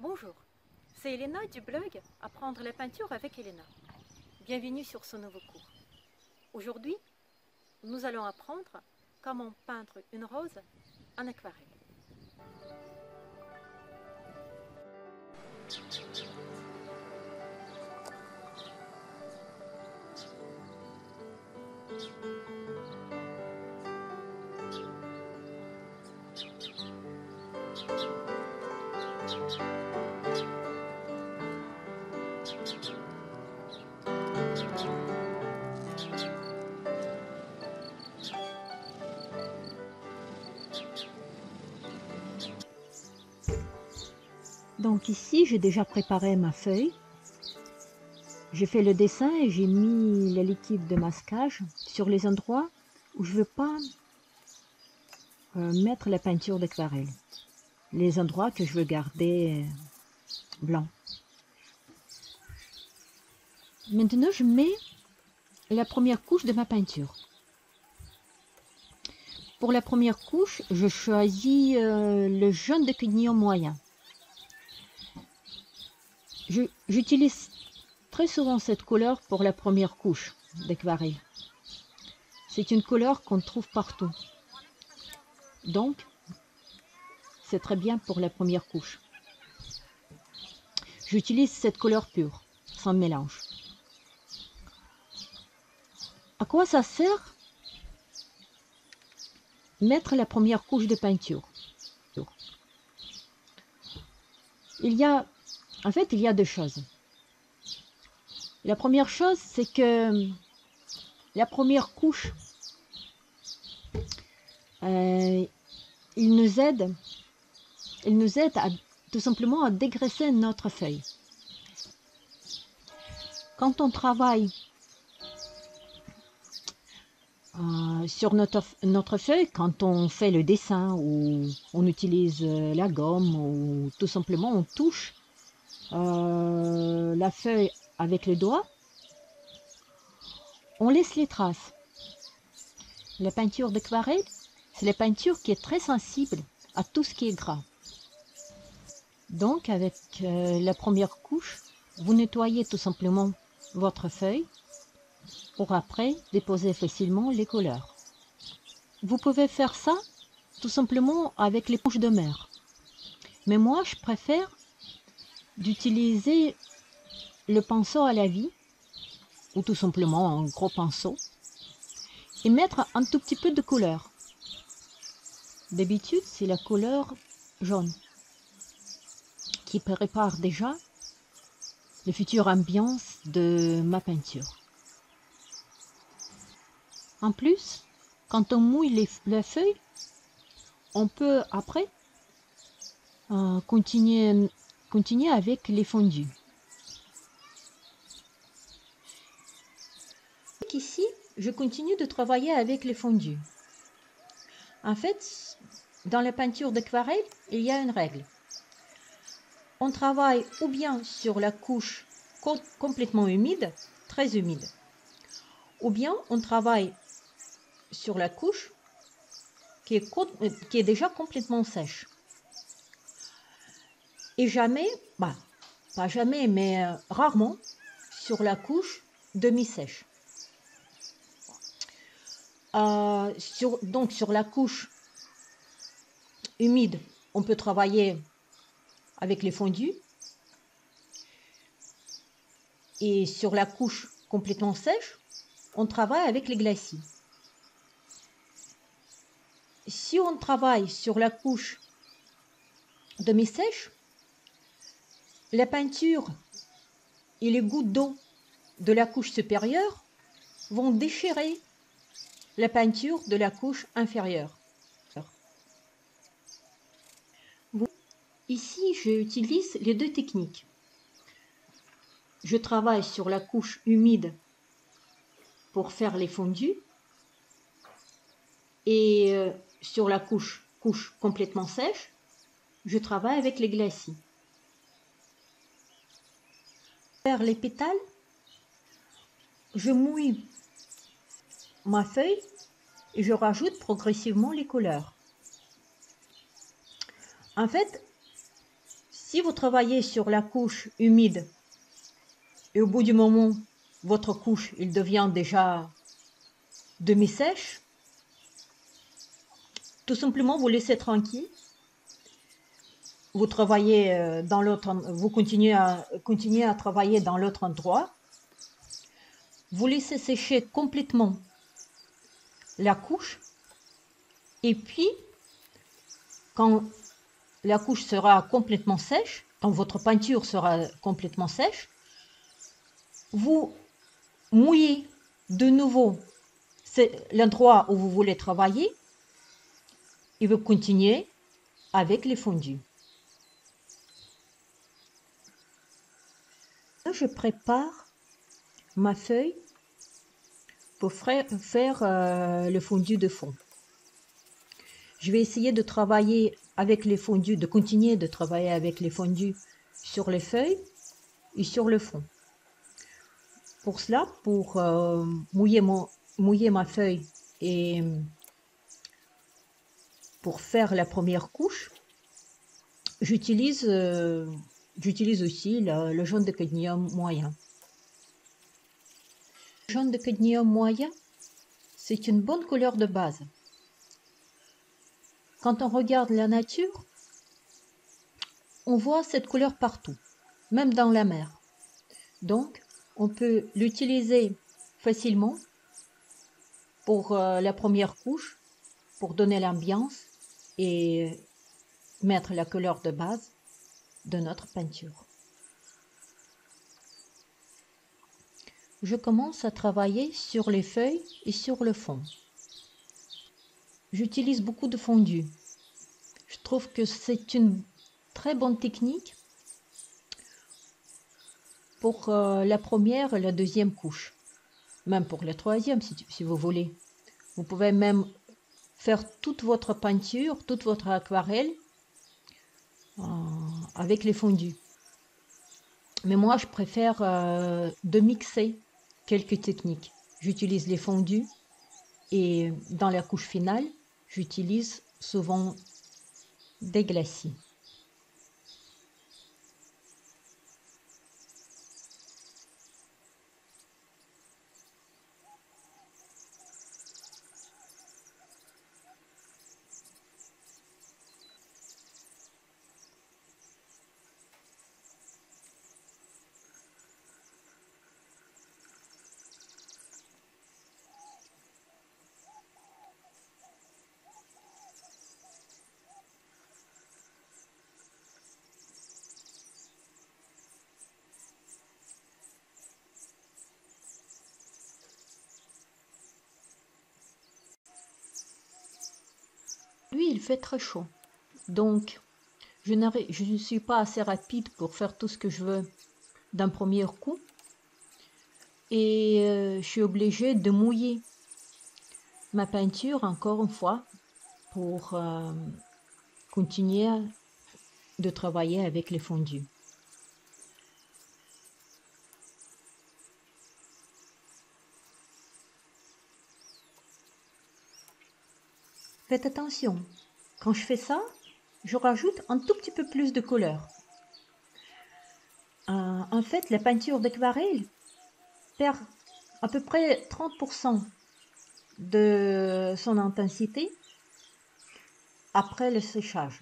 Bonjour, c'est Elena du blog Apprendre la peinture avec Elena. Bienvenue sur ce nouveau cours. Aujourd'hui, nous allons apprendre comment peindre une rose en aquarelle. Donc ici, j'ai déjà préparé ma feuille. J'ai fait le dessin et j'ai mis le liquide de masquage sur les endroits où je ne veux pas mettre la peinture d'aquarelle. Les endroits que je veux garder blancs. Maintenant, je mets la première couche de ma peinture. Pour la première couche, je choisis le jaune de quinillon moyen. J'utilise très souvent cette couleur pour la première couche d'aquarelle. C'est une couleur qu'on trouve partout. Donc, c'est très bien pour la première couche. J'utilise cette couleur pure, sans mélange. À quoi ça sert mettre la première couche de peinture? Il y a deux choses. La première chose, c'est que la première couche, il nous aide tout simplement à dégraisser notre feuille. Quand on travaille sur notre feuille, quand on fait le dessin ou on utilise la gomme ou tout simplement on touche la feuille avec le doigt, on laisse les traces. La peinture d'aquarelle, c'est la peinture qui est très sensible à tout ce qui est gras. Donc avec la première couche, vous nettoyez tout simplement votre feuille pour après déposer facilement les couleurs. Vous pouvez faire ça tout simplement avec l'éponge de mer. Mais moi, je préfère d'utiliser le pinceau à la vie ou tout simplement un gros pinceau et mettre un tout petit peu de couleur. D'habitude, c'est la couleur jaune qui prépare déjà la future ambiance de ma peinture. En plus, quand on mouille les feuilles, on peut après continuer avec les fondus. Ici, je continue de travailler avec les fondus. En fait, dans la peinture d'aquarelle, il y a une règle. On travaille ou bien sur la couche complètement humide, très humide, ou bien on travaille sur la couche qui est déjà complètement sèche. Et jamais, pas jamais, mais rarement, sur la couche demi-sèche. Donc sur la couche humide, on peut travailler avec les fondus. Et sur la couche complètement sèche, on travaille avec les glacis. Si on travaille sur la couche demi-sèche, la peinture et les gouttes d'eau de la couche supérieure vont déchirer la peinture de la couche inférieure. Ici, j'utilise les deux techniques. Je travaille sur la couche humide pour faire les fondus et sur la couche complètement sèche, je travaille avec les glacis. Pour faire les pétales, je mouille ma feuille et je rajoute progressivement les couleurs. En fait, Si vous travaillez sur la couche humide et au bout du moment, votre couche il devient déjà demi-sèche, tout simplement vous laissez tranquille. Vous travaillez dans l'autre, vous continuez à travailler dans l'autre endroit. Vous laissez sécher complètement la couche. Et puis, quand la couche sera complètement sèche, quand votre peinture sera complètement sèche, vous mouillez de nouveau l'endroit où vous voulez travailler et vous continuez avec les fondus. Là, je prépare ma feuille pour faire le fondu de fond. Je vais essayer de travailler avec les fondus, de continuer de travailler avec les fondus sur les feuilles et sur le fond. Pour cela, pour mouiller ma feuille et pour faire la première couche, j'utilise aussi le jaune de cadmium moyen. Le jaune de cadmium moyen, c'est une bonne couleur de base. Quand on regarde la nature, on voit cette couleur partout, même dans la mer. Donc, on peut l'utiliser facilement pour la première couche, pour donner l'ambiance et mettre la couleur de base de notre peinture. Je commence à travailler sur les feuilles et sur le fond. J'utilise beaucoup de fondu. Je trouve que c'est une très bonne technique pour la première et la deuxième couche. Même pour la troisième, si vous voulez. Vous pouvez même faire toute votre peinture, toute votre aquarelle avec les fondus. Mais moi, je préfère de mixer quelques techniques. J'utilise les fondus et dans la couche finale, j'utilise souvent des glacis. Lui, il fait très chaud. Donc, je ne suis pas assez rapide pour faire tout ce que je veux d'un premier coup. Et je suis obligée de mouiller ma peinture encore une fois pour continuer de travailler avec les fondus. Faites attention, quand je fais ça, je rajoute un tout petit peu plus de couleur. En fait, la peinture d'aquarelle perd à peu près 30% de son intensité après le séchage.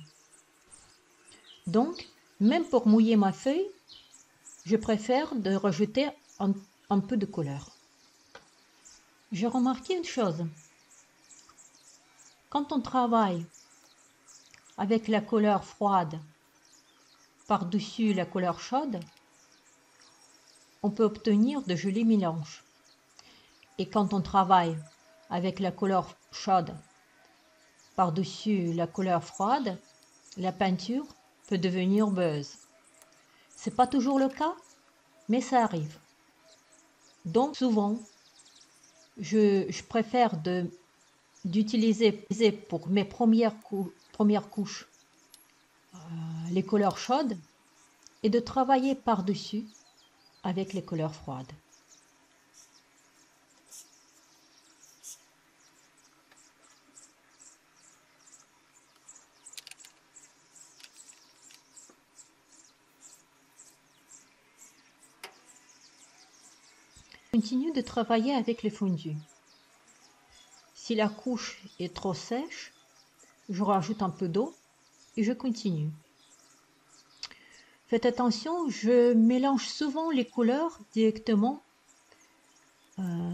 Donc, même pour mouiller ma feuille, je préfère de rajouter un peu de couleur. J'ai remarqué une chose. Quand on travaille avec la couleur froide par-dessus la couleur chaude, on peut obtenir de jolis mélanges. Et quand on travaille avec la couleur chaude par-dessus la couleur froide, la peinture peut devenir beuse. C'est pas toujours le cas, mais ça arrive. Donc souvent, je préfère d'utiliser pour mes premières couches les couleurs chaudes et de travailler par-dessus avec les couleurs froides. Continue de travailler avec les fondus. Si la couche est trop sèche, je rajoute un peu d'eau et je continue. Faites attention, je mélange souvent les couleurs directement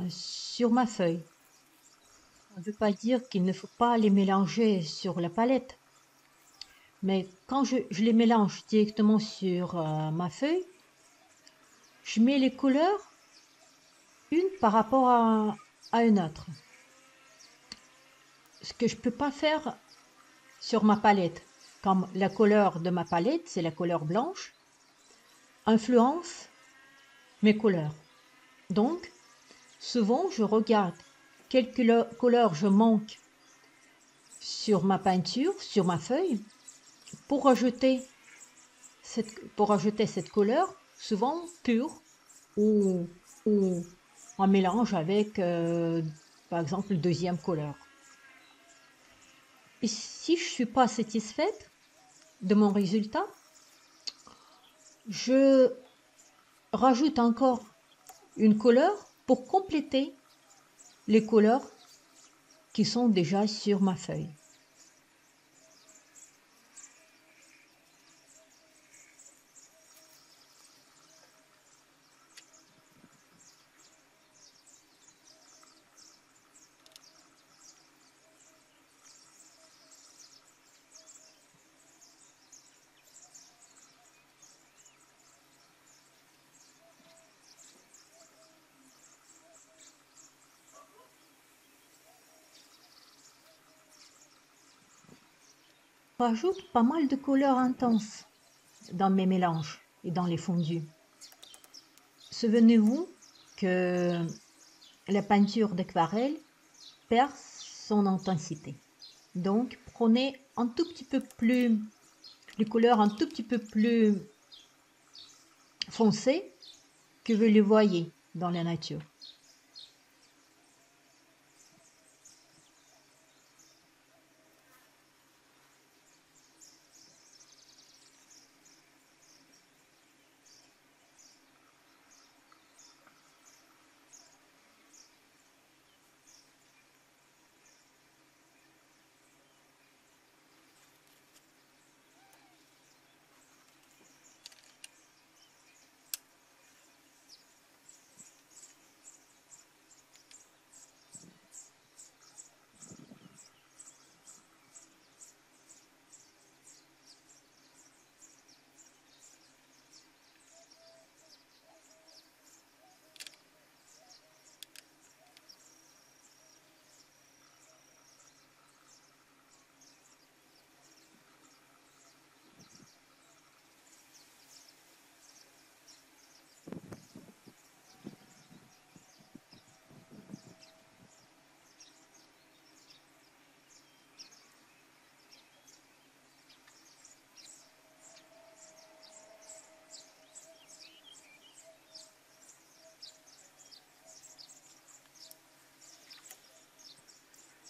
sur ma feuille. Ça ne veut pas dire qu'il ne faut pas les mélanger sur la palette. Mais quand je les mélange directement sur ma feuille, je mets les couleurs une par rapport à une autre. Ce que je ne peux pas faire sur ma palette, comme la couleur de ma palette, c'est la couleur blanche, influence mes couleurs. Donc, souvent, je regarde quelle couleur je manque sur ma peinture, sur ma feuille, pour ajouter cette couleur, souvent pure, ou en mélange avec, par exemple, une deuxième couleur. Et si je ne suis pas satisfaite de mon résultat, je rajoute encore une couleur pour compléter les couleurs qui sont déjà sur ma feuille. Je rajoute pas mal de couleurs intenses dans mes mélanges et dans les fondus. Souvenez-vous que la peinture d'aquarelle perd son intensité. Donc, prenez un tout petit peu plus, les couleurs un tout petit peu plus foncées que vous les voyez dans la nature.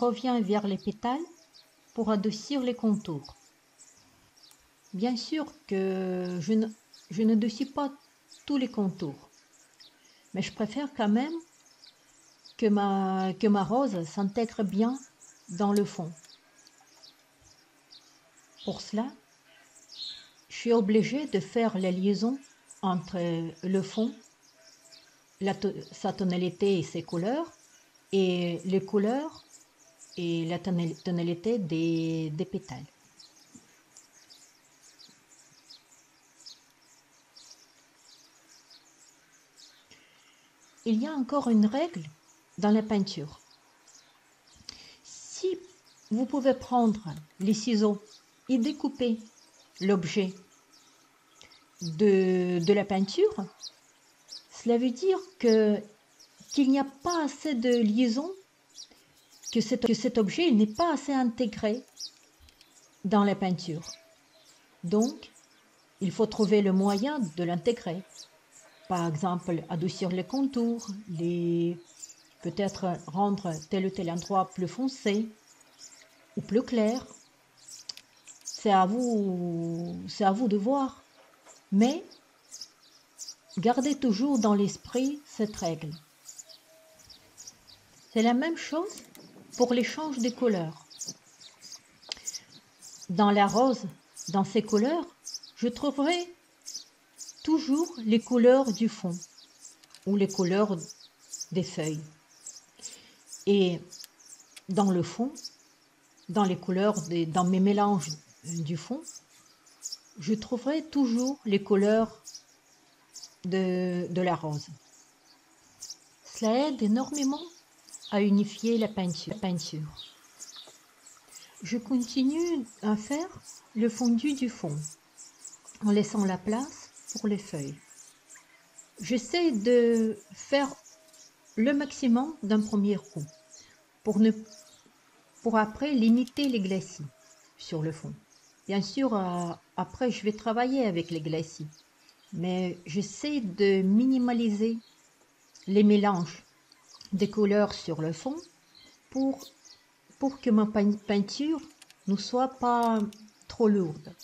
Reviens vers les pétales pour adoucir les contours. Bien sûr que je ne adoucis pas tous les contours, mais je préfère quand même que ma rose s'intègre bien dans le fond. Pour cela, je suis obligée de faire la liaison entre le fond, sa tonalité et ses couleurs, et les couleurs et la tonalité des pétales. Il y a encore une règle dans la peinture. Si vous pouvez prendre les ciseaux et découper l'objet de la peinture, cela veut dire qu'il n'y a pas assez de liaison, que cet objet n'est pas assez intégré dans la peinture. Donc, il faut trouver le moyen de l'intégrer. Par exemple, adoucir les contours, peut-être rendre tel ou tel endroit plus foncé ou plus clair. C'est à vous de voir. Mais gardez toujours dans l'esprit cette règle. C'est la même chose pour l'échange des couleurs. Dans la rose, dans ces couleurs, je trouverai toujours les couleurs du fond ou les couleurs des feuilles. Et dans le fond, dans les couleurs, dans mes mélanges du fond, je trouverai toujours les couleurs de la rose. Cela aide énormément à unifier la peinture. Je continue à faire le fondu du fond en laissant la place pour les feuilles. J'essaie de faire le maximum d'un premier coup pour après limiter les glacis sur le fond. Bien sûr, après je vais travailler avec les glacis, mais j'essaie de minimaliser les mélanges des couleurs sur le fond pour que ma peinture ne soit pas trop lourde.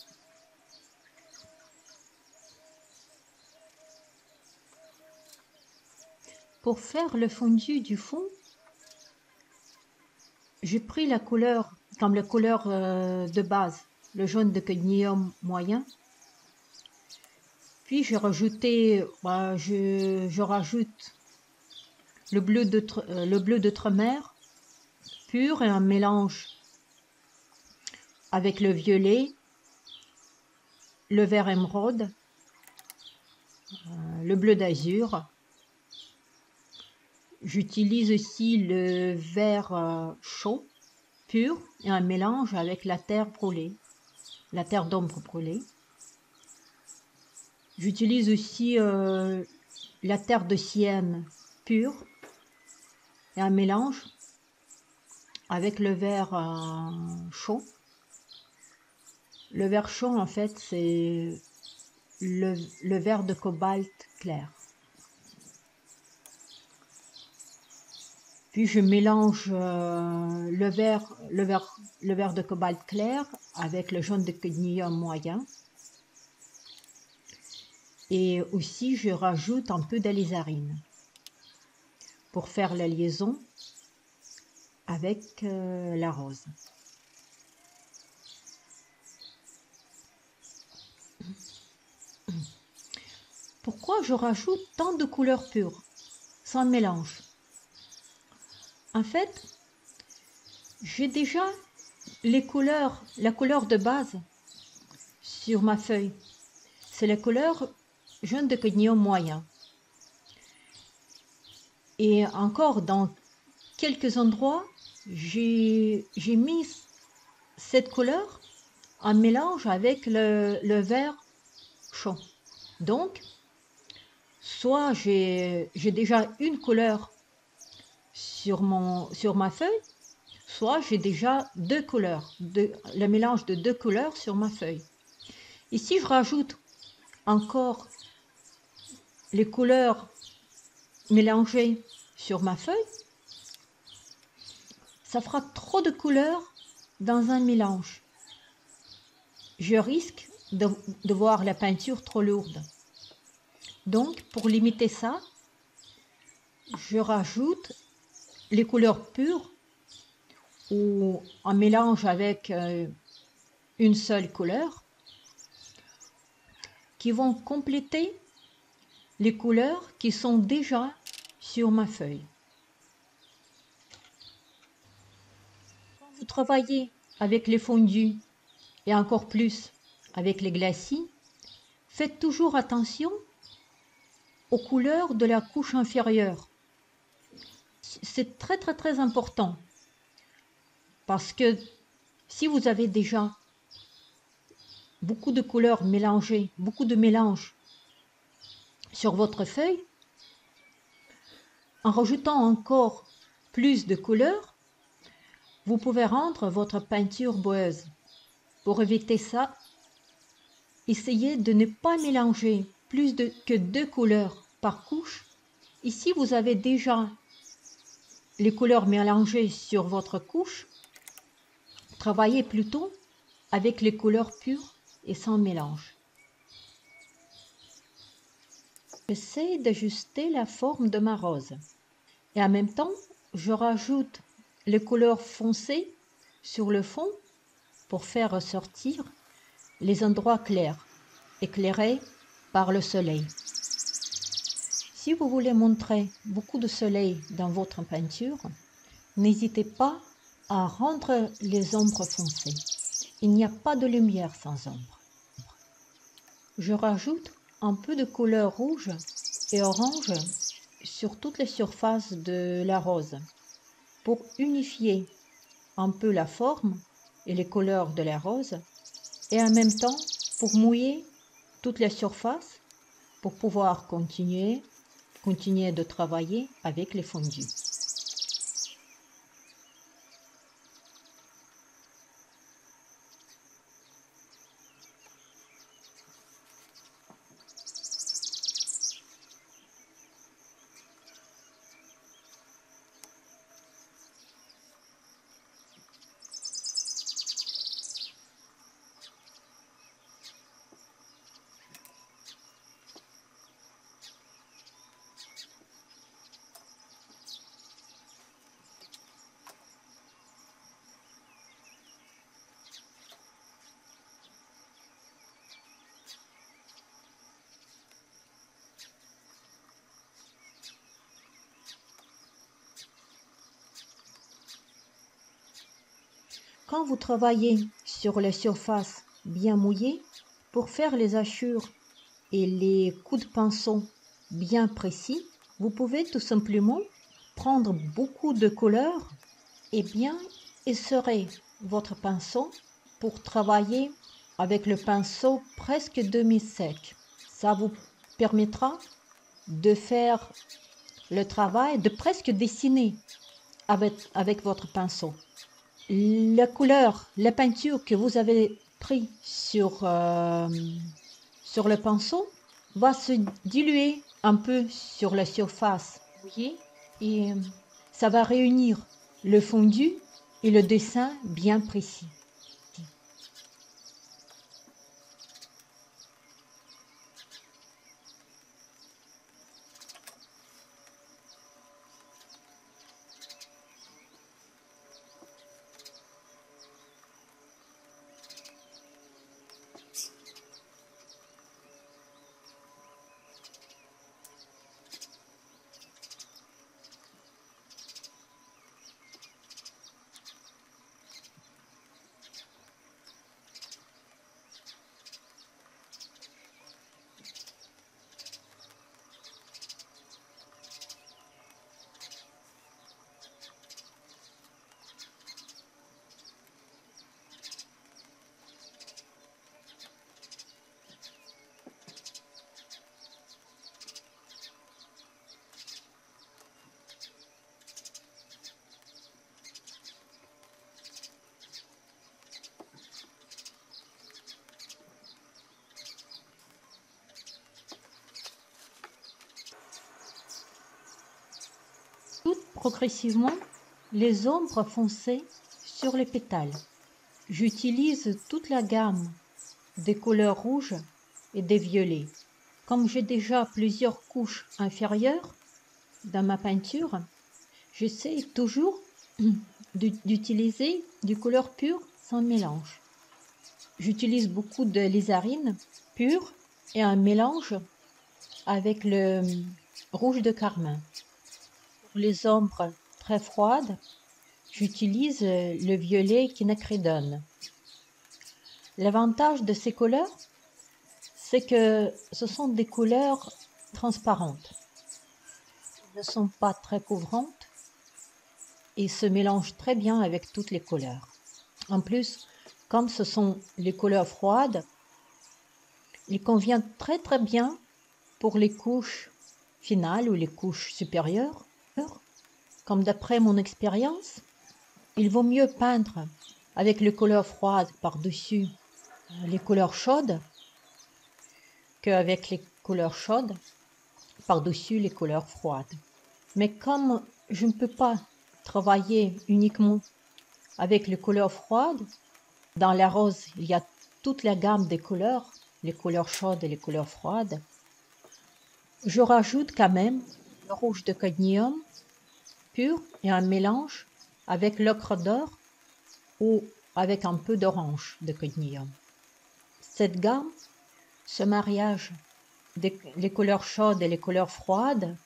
Pour faire le fondu du fond, j'ai pris la couleur, comme la couleur de base, le jaune de cadmium moyen. Puis je rajoute le bleu d'outre-mer pur et un mélange avec le violet, le vert émeraude, le bleu d'azur. J'utilise aussi le vert chaud pur et un mélange avec la terre brûlée, la terre d'ombre brûlée. J'utilise aussi la terre de sienne pure et un mélange avec le vert chaud. Le vert chaud, en fait, c'est le vert de cobalt clair. Puis je mélange le vert de cobalt clair avec le jaune de cadmium moyen. Et aussi, je rajoute un peu d'alizarine pour faire la liaison avec la rose. Pourquoi je rajoute tant de couleurs pures, sans mélange? En fait, j'ai déjà la couleur de base sur ma feuille. C'est la couleur jaune de cadmium moyen. Et encore, dans quelques endroits, j'ai mis cette couleur en mélange avec le vert chaud. Donc, soit j'ai déjà une couleur sur ma feuille, soit j'ai déjà deux couleurs, le mélange de deux couleurs sur ma feuille. Et si je rajoute encore les couleurs mélangées sur ma feuille, ça fera trop de couleurs dans un mélange. Je risque de voir la peinture trop lourde. Donc, pour limiter ça, je rajoute les couleurs pures ou un mélange avec une seule couleur qui vont compléter les couleurs qui sont déjà sur ma feuille. Quand vous travaillez avec les fondus et encore plus avec les glacis, faites toujours attention aux couleurs de la couche inférieure. C'est très très très important parce que si vous avez déjà beaucoup de couleurs mélangées, beaucoup de mélanges sur votre feuille, en rajoutant encore plus de couleurs, vous pouvez rendre votre peinture boueuse. Pour éviter ça, essayez de ne pas mélanger plus que deux couleurs par couche. Ici, vous avez déjà les couleurs mélangées sur votre couche. Travaillez plutôt avec les couleurs pures et sans mélange. J'essaie d'ajuster la forme de ma rose et en même temps, je rajoute les couleurs foncées sur le fond pour faire ressortir les endroits clairs, éclairés par le soleil. Si vous voulez montrer beaucoup de soleil dans votre peinture, n'hésitez pas à rendre les ombres foncées. Il n'y a pas de lumière sans ombre. Je rajoute un peu de couleur rouge et orange sur toutes les surfaces de la rose pour unifier un peu la forme et les couleurs de la rose et en même temps pour mouiller toutes les surfaces pour pouvoir continuer de travailler avec les fondus. Quand vous travaillez sur les surfaces bien mouillées, pour faire les hachures et les coups de pinceau bien précis, vous pouvez tout simplement prendre beaucoup de couleurs et bien essorer votre pinceau pour travailler avec le pinceau presque demi-sec. Ça vous permettra de faire le travail, de presque dessiner avec votre pinceau. La couleur, la peinture que vous avez pris sur le pinceau va se diluer un peu sur la surface mouillée et ça va réunir le fondu et le dessin bien précis. Progressivement les ombres foncées sur les pétales. J'utilise toute la gamme des couleurs rouges et des violets. Comme j'ai déjà plusieurs couches inférieures dans ma peinture, j'essaie toujours d'utiliser du couleur pure sans mélange. J'utilise beaucoup de lizarine pure et un mélange avec le rouge de carmin. Pour les ombres très froides, j'utilise le violet quinacridone. L'avantage de ces couleurs, c'est que ce sont des couleurs transparentes. Elles ne sont pas très couvrantes et se mélangent très bien avec toutes les couleurs. En plus, comme ce sont les couleurs froides, il convient très très bien pour les couches finales ou les couches supérieures. Comme d'après mon expérience, il vaut mieux peindre avec les couleurs froides par-dessus les couleurs chaudes qu'avec les couleurs chaudes par-dessus les couleurs froides. Mais comme je ne peux pas travailler uniquement avec les couleurs froides, dans la rose, il y a toute la gamme des couleurs, les couleurs chaudes et les couleurs froides. Je rajoute quand même le rouge de cadmium pur et un mélange avec l'ocre d'or ou avec un peu d'orange de cadmium. Cette gamme, ce mariage les couleurs chaudes et les couleurs froides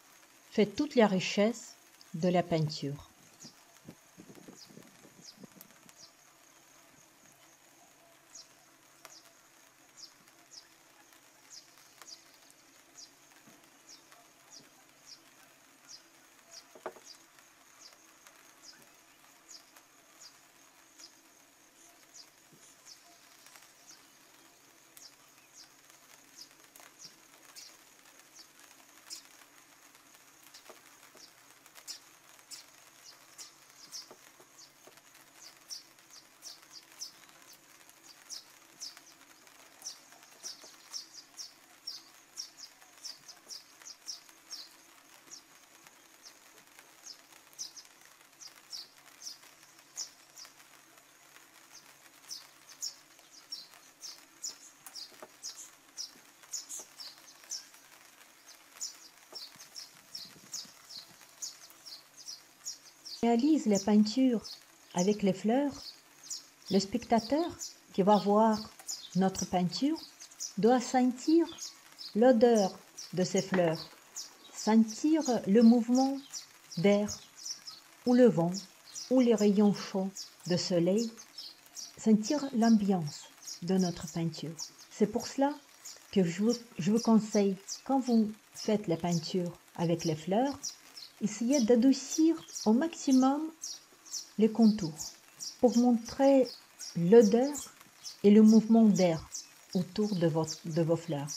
fait toute la richesse de la peinture. Réalise la peinture avec les fleurs, le spectateur qui va voir notre peinture doit sentir l'odeur de ces fleurs, sentir le mouvement d'air ou le vent ou les rayons chauds de soleil, sentir l'ambiance de notre peinture. C'est pour cela que je vous conseille, quand vous faites la peinture avec les fleurs, essayez d'adoucir au maximum les contours pour montrer l'odeur et le mouvement d'air autour de vos fleurs.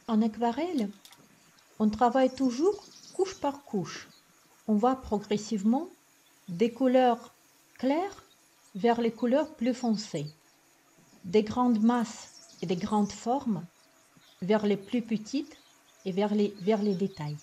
En aquarelle, on travaille toujours couche par couche. On va progressivement des couleurs claires vers les couleurs plus foncées, des grandes masses et des grandes formes vers les plus petites et vers les détails.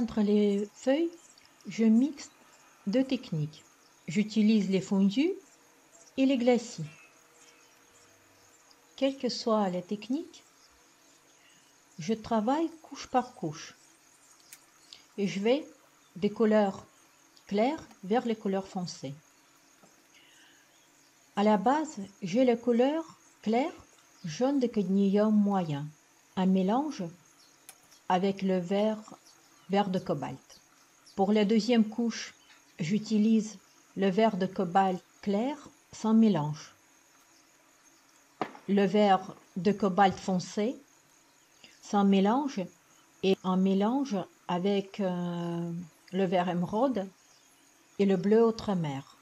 Entre les feuilles, je mixe deux techniques. J'utilise les fondus et les glacis. Quelle que soit la technique, je travaille couche par couche. Et je vais des couleurs claires vers les couleurs foncées. À la base, j'ai les couleurs claires jaune de cadmium moyen, un mélange avec le vert de cobalt. Pour la deuxième couche, j'utilise le vert de cobalt clair sans mélange, le vert de cobalt foncé sans mélange et un mélange avec le vert émeraude et le bleu outre-mer.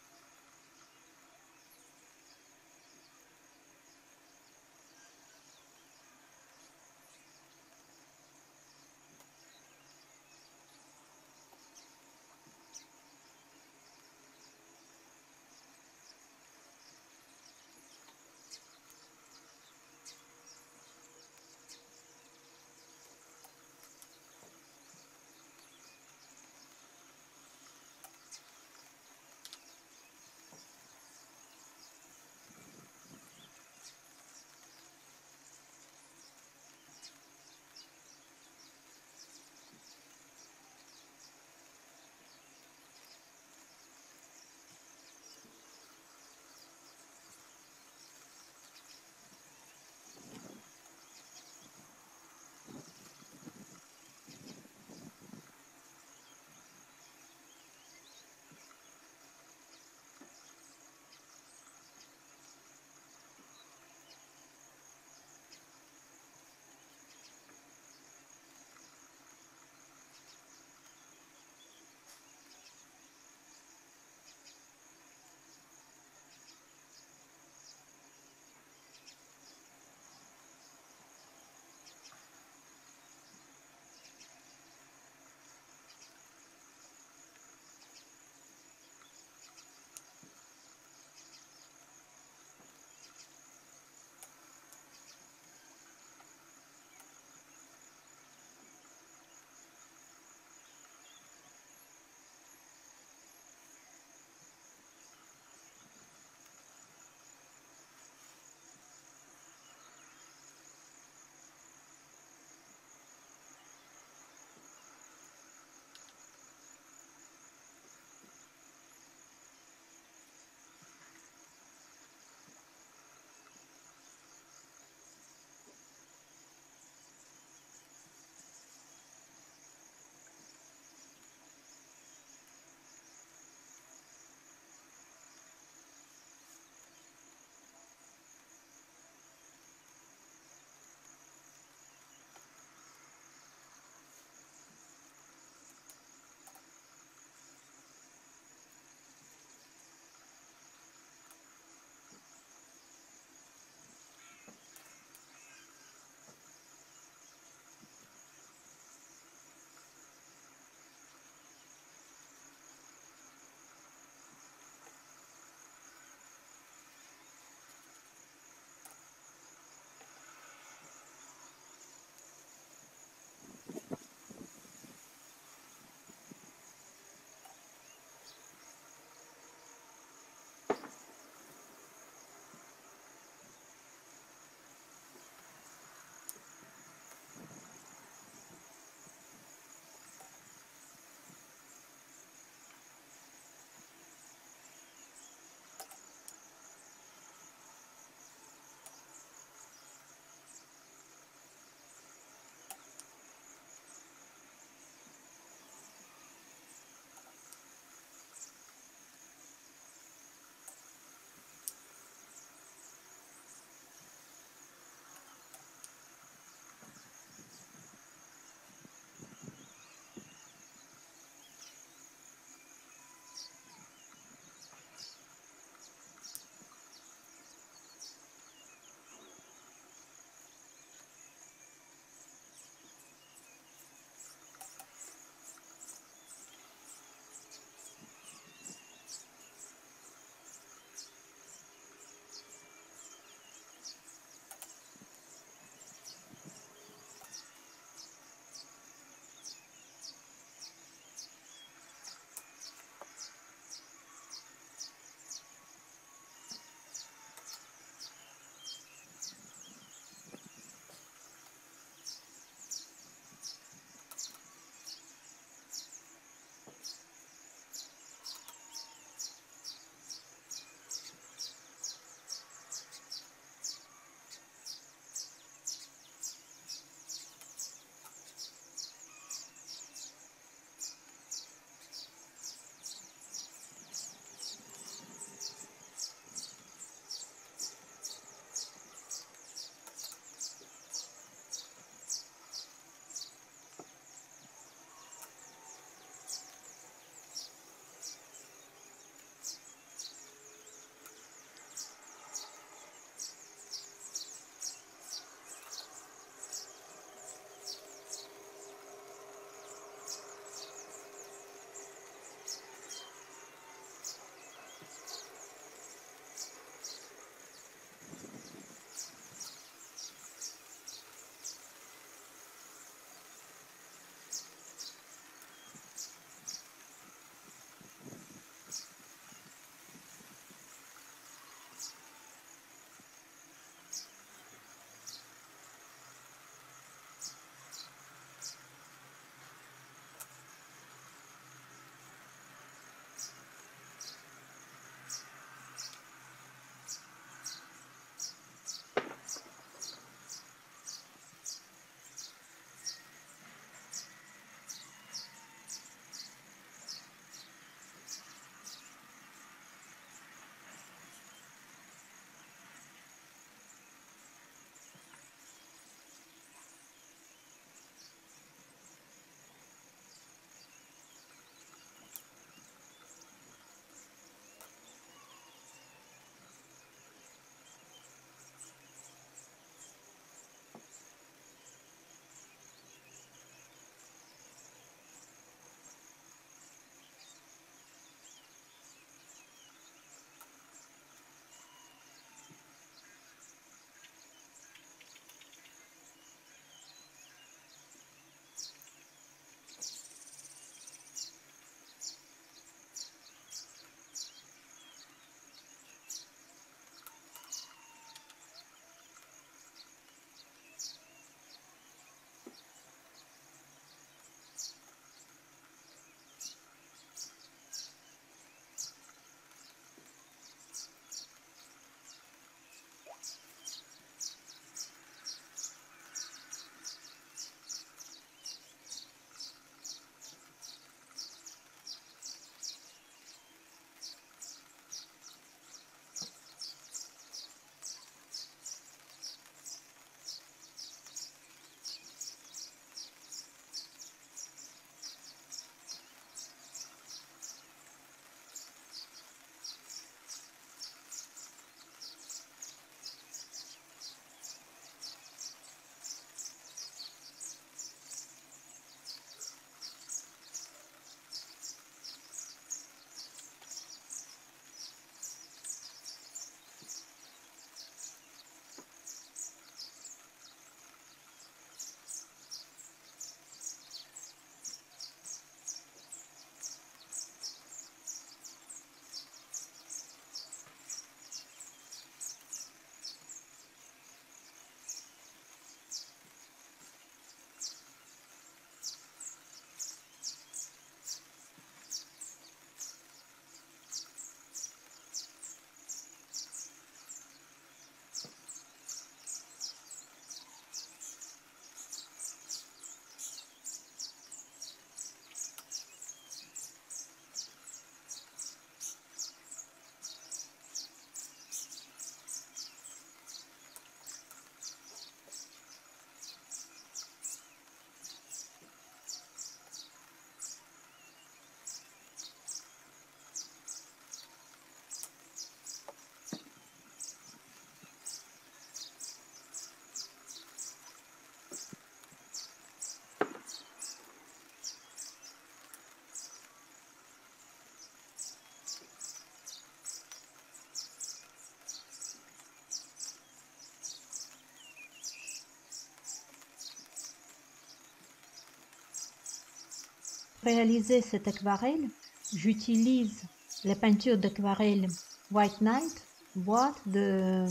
réaliser cette aquarelle, j'utilise la peinture d'aquarelle White Night, boîte de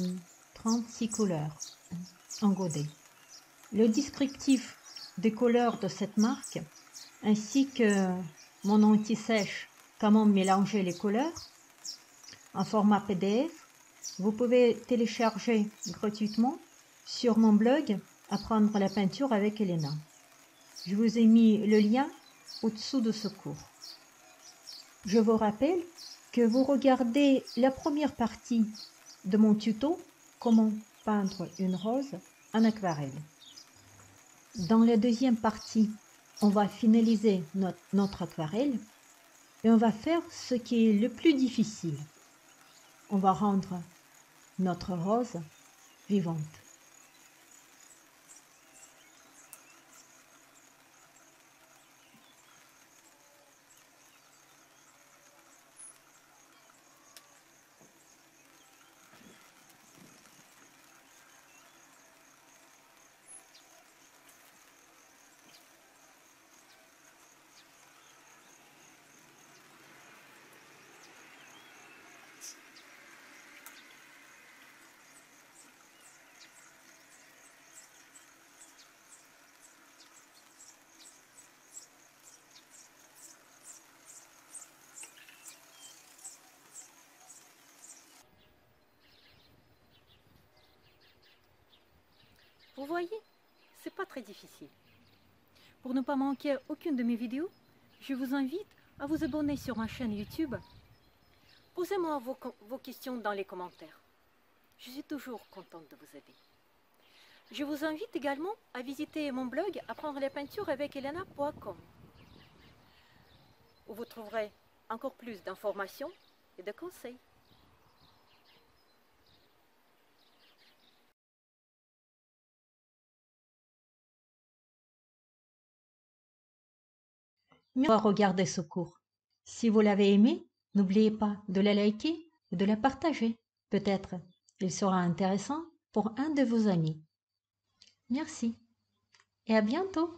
36 couleurs en godet. Le descriptif des couleurs de cette marque, ainsi que mon anti-sèche, comment mélanger les couleurs, en format PDF, vous pouvez télécharger gratuitement sur mon blog Apprendre la peinture avec Elena. Je vous ai mis le lien au-dessous de ce cours. Je vous rappelle que vous regardez la première partie de mon tuto Comment peindre une rose en aquarelle. Dans la deuxième partie, on va finaliser notre aquarelle et on va faire ce qui est le plus difficile. On va rendre notre rose vivante. Vous voyez, c'est pas très difficile. Pour ne pas manquer aucune de mes vidéos, je vous invite à vous abonner sur ma chaîne YouTube. Posez-moi vos questions dans les commentaires. Je suis toujours contente de vous aider. Je vous invite également à visiter mon blog apprendre les peintures avec Elena.com, où vous trouverez encore plus d'informations et de conseils. Merci d'avoir regardé ce cours. Si vous l'avez aimé, n'oubliez pas de la liker et de la partager. Peut-être il sera intéressant pour un de vos amis. Merci et à bientôt.